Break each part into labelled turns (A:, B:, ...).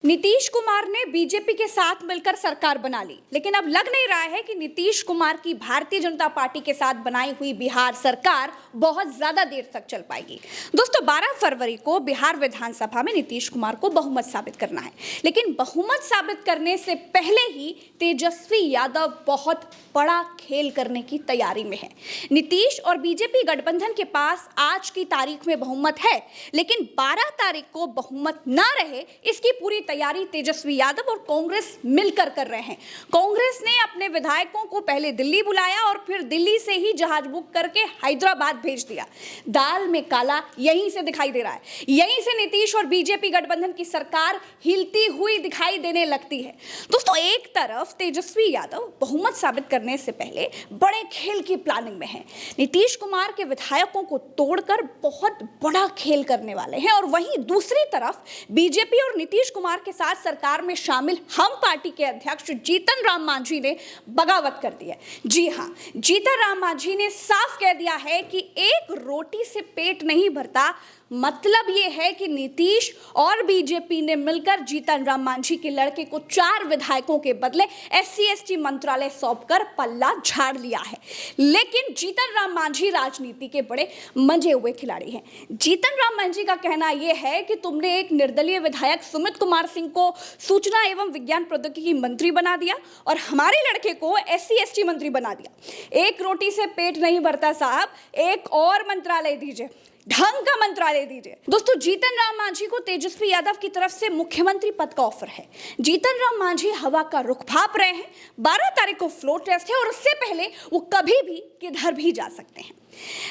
A: नीतीश कुमार ने बीजेपी के साथ मिलकर सरकार बना ली, लेकिन अब लग नहीं रहा है कि नीतीश कुमार की भारतीय जनता पार्टी के साथ बनाई हुई बिहार सरकार बहुत ज्यादा देर तक चल पाएगी। दोस्तों, 12 फरवरी को बिहार विधानसभा में नीतीश कुमार को बहुमत साबित करना है, लेकिन बहुमत साबित करने से पहले ही तेजस्वी यादव बहुत बड़ा खेल करने की तैयारी में है। नीतीश और बीजेपी गठबंधन के पास आज की तारीख में बहुमत है, लेकिन 12 तारीख को बहुमत ना रहे इसकी पूरी तैयारी तेजस्वी यादव और कांग्रेस मिलकर कर रहे हैं। कांग्रेस ने अपने विधायकों को पहले दिल्ली बुलाया और फिर दिल्ली से ही जहाज बुक करके हैदराबाद भेज दिया। दाल में काला यहीं से दिखाई दे रहा है। यहीं से नीतीश और बीजेपी गठबंधन की सरकार हिलती हुई दिखाई देने लगती है। दोस्तों, एक तरफ तेजस्वी यादव बहुमत साबित करने से पहले बड़े खेल की प्लानिंग में है। नीतीश कुमार के विधायकों को तोड़कर बहुत बड़ा खेल करने वाले हैं, और वहीं दूसरी तरफ बीजेपी और नीतीश कुमार के साथ सरकार में शामिल हम पार्टी के अध्यक्ष जीतन राम मांझी ने बगावत कर दी है। जी हां, जीतन राम मांझी ने साफ कह दिया है कि एक रोटी से पेट नहीं भरता। मतलब यह है कि नीतीश और बीजेपी ने मिलकर जीतन राम मांझी के लड़के को 4 विधायकों के बदले SC/ST मंत्रालय सौंपकर पल्ला झाड़ लिया है। लेकिन जीतन राम मांझी राजनीति के बड़े मंजे हुए खिलाड़ी हैं। जीतन राम मांझी का कहना यह है कि तुमने एक निर्दलीय विधायक सुमित कुमार सिंह को सूचना एवं विज्ञान प्रौद्योगिकी मंत्री बना दिया और हमारे लड़के को SC/ST मंत्री बना दिया। एक रोटी से पेट नहीं भरता साहब, एक और मंत्रालय दीजिए, ढंग का मंत्रालय दीजिए। दोस्तों, जीतन राम मांझी को तेजस्वी यादव की तरफ से मुख्यमंत्री पद का ऑफर है। जीतन राम मांझी हवा का रुख भाप रहे हैं। 12 तारीख को फ्लोर टेस्ट है और उससे पहले वो कभी भी किधर भी जा सकते हैं।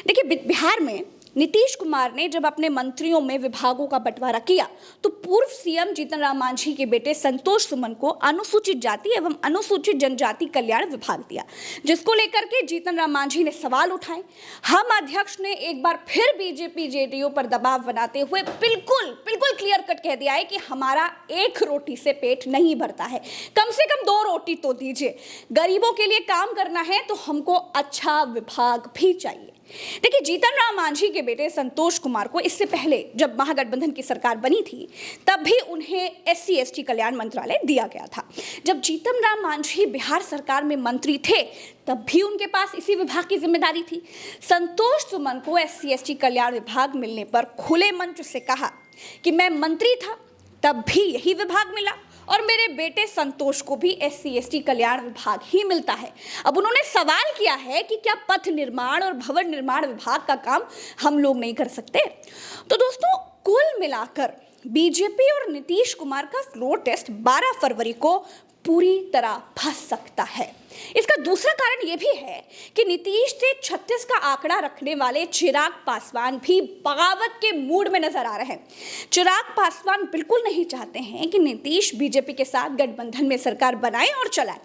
A: देखिए, बिहार में नीतीश कुमार ने जब अपने मंत्रियों में विभागों का बंटवारा किया तो पूर्व सीएम जीतन राम मांझी के बेटे संतोष सुमन को अनुसूचित जाति एवं अनुसूचित जनजाति कल्याण विभाग दिया, जिसको लेकर के जीतन राम मांझी ने सवाल उठाए। हम अध्यक्ष ने एक बार फिर बीजेपी जेडीयू पर दबाव बनाते हुए बिल्कुल क्लियर कट कह दिया है कि हमारा एक रोटी से पेट नहीं भरता है, कम से कम 2 रोटी तो दीजिए। गरीबों के लिए काम करना है तो हमको अच्छा विभाग भी चाहिए। देखिए, जीतन राम मांझी के बेटे संतोष कुमार को इससे पहले जब महागठबंधन की सरकार बनी थी तब भी उन्हें SC/ST कल्याण मंत्रालय दिया गया था। जब जीतन राम मांझी बिहार सरकार में मंत्री थे तब भी उनके पास इसी विभाग की जिम्मेदारी थी। संतोष सुमन को SC/ST कल्याण विभाग मिलने पर खुले मंच से कहा कि मैं मंत्री था तब भी यही विभाग मिला और मेरे बेटे संतोष को भी SC/ST कल्याण विभाग ही मिलता है। अब उन्होंने सवाल किया है कि क्या पथ निर्माण और भवन निर्माण विभाग का काम हम लोग नहीं कर सकते? तो दोस्तों, कुल मिलाकर बीजेपी और नीतीश कुमार का फ्लोर टेस्ट 12 फरवरी को पूरी तरह फंस सकता है। इसका दूसरा कारण यह भी है कि नीतीश से 36 का आंकड़ा रखने वाले चिराग पासवान भी बगावत के मूड में नजर आ रहे हैं। चिराग पासवान बिल्कुल नहीं चाहते हैं कि नीतीश बीजेपी के साथ गठबंधन में सरकार बनाए और चलाए,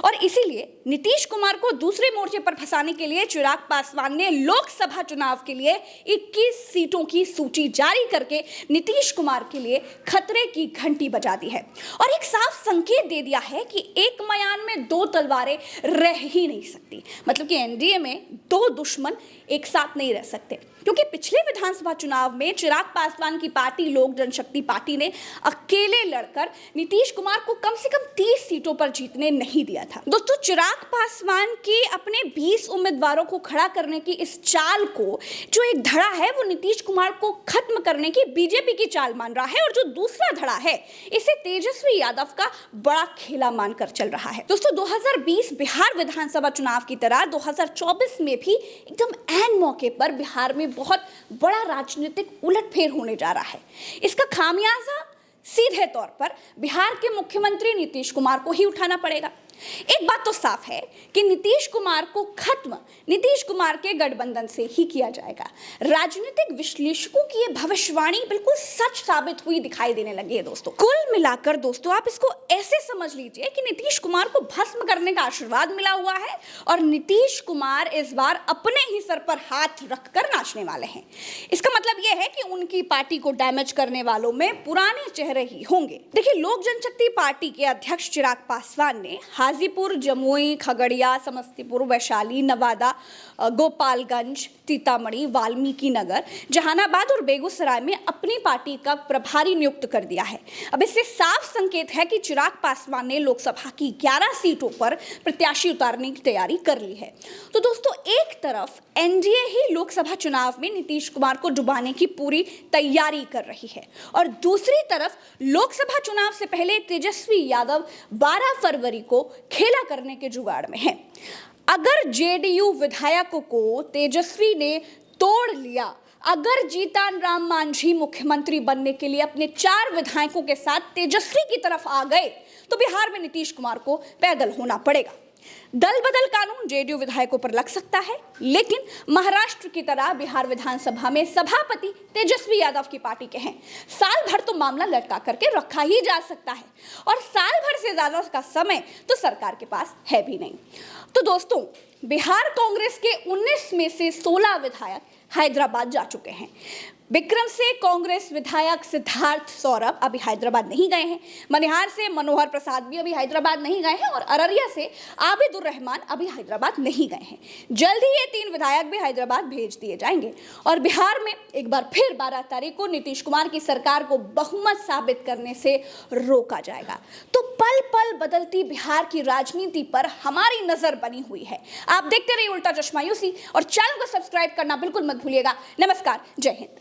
A: और इसीलिए नीतीश कुमार को दूसरे मोर्चे पर फंसाने के लिए चिराग पासवान ने लोकसभा चुनाव के लिए 21 सीटों की सूची जारी करके नीतीश कुमार के लिए खतरे की घंटी बजा दी है और एक साफ संकेत दे दिया है कि एक मयान में 2 तलवारें रह ही नहीं सकती। मतलब कि NDA में 2 दुश्मन एक साथ नहीं रह सकते, क्योंकि पिछले विधानसभा चुनाव में चिराग पासवान की पार्टी लोक जनशक्ति पार्टी ने अकेले लड़कर नीतीश कुमार को कम से कम 30 सीटों पर जीतने नहीं दिया था। दोस्तों, चिराग पासवान के अपने 20 उम्मीदवारों को खड़ा करने की इस चाल को, जो एक धड़ा है वो नीतीश कुमार को खत्म करने की बीजेपी की चाल मान रहा है, और जो दूसरा धड़ा है इसे तेजस्वी यादव का बड़ा खेला मानकर चल रहा है। दोस्तों, 2020 बिहार विधानसभा चुनाव की तरह 2024 में भी एकदम ऐन मौके पर बिहार में बहुत बड़ा राजनीतिक उलटफेर होने जा रहा है। इसका खामियाजा सीधे तौर पर बिहार के मुख्यमंत्री नीतीश कुमार को ही उठाना पड़ेगा। एक बात तो साफ है कि नीतीश कुमार को खत्म नीतीश कुमार के गठबंधन से ही किया जाएगा। राजनीतिक विश्लेषकों की यह भविष्यवाणी बिल्कुल सच साबित हुई दिखाई देने लगी है। दोस्तों, कुल मिलाकर दोस्तों, आप इसको ऐसे समझ लीजिए कि नीतीश कुमार को भस्म करने का आशीर्वाद मिला हुआ है और नीतीश कुमार इस बार अपने ही सर पर हाथ रखकर नाचने वाले हैं। इसका मतलब यह है कि उनकी पार्टी को डैमेज करने वालों में पुराने चेहरे ही होंगे। देखिए, लोक जनशक्ति पार्टी के अध्यक्ष चिराग पासवान ने हाजीपुर गाजीपुर, जमुई, खगड़िया, समस्तीपुर, वैशाली, नवादा, गोपालगंज, सीतामढ़ी, वाल्मीकि नगर, जहानाबाद और बेगूसराय में अपनी पार्टी का प्रभारी नियुक्त कर दिया है। अब इससे साफ संकेत है कि चिराग पासवान ने लोकसभा की 11 सीटों पर प्रत्याशी उतारने की तैयारी कर ली है। तो दोस्तों, एक तरफ एनडीए ही लोकसभा चुनाव में नीतीश कुमार को डुबाने की पूरी तैयारी कर रही है और दूसरी तरफ लोकसभा चुनाव से पहले तेजस्वी यादव 12 फरवरी को खेला करने के जुगाड़ में हैं। अगर जेडीयू विधायकों को तेजस्वी ने तोड़ लिया, अगर जीतन राम मांझी मुख्यमंत्री बनने के लिए अपने 4 विधायकों के साथ तेजस्वी की तरफ आ गए, तो बिहार में नीतीश कुमार को पैदल होना पड़ेगा। दल बदल कानून जेडीयू विधायकों पर लग सकता है, लेकिन महाराष्ट्र की तरह बिहार विधानसभा में सभापति तेजस्वी यादव की पार्टी के हैं। साल भर तो मामला लटका करके रखा ही जा सकता है और साल भर से ज्यादा का समय तो सरकार के पास है भी नहीं। तो दोस्तों, बिहार कांग्रेस के 19 में से 16 विधायक हैदराबाद जा चुके हैं। विक्रम से कांग्रेस विधायक सिद्धार्थ सौरभ अभी हैदराबाद नहीं गए हैं। मनिहार से मनोहर प्रसाद भी अभी हैदराबाद नहीं गए हैं और अररिया से आबिदुर रहमान अभी हैदराबाद नहीं गए हैं। जल्द ही ये 3 विधायक भी हैदराबाद भेज दिए जाएंगे और बिहार में एक बार फिर 12 तारीख को नीतीश कुमार की सरकार को बहुमत साबित करने से रोका जाएगा। तो पल पल बदलती बिहार की राजनीति पर हमारी नजर बनी हुई है। आप देखते रहिए उल्टा चश्मा यूसी और चैनल को सब्सक्राइब करना बिल्कुल मत भूलिएगा। नमस्कार, जय हिंद।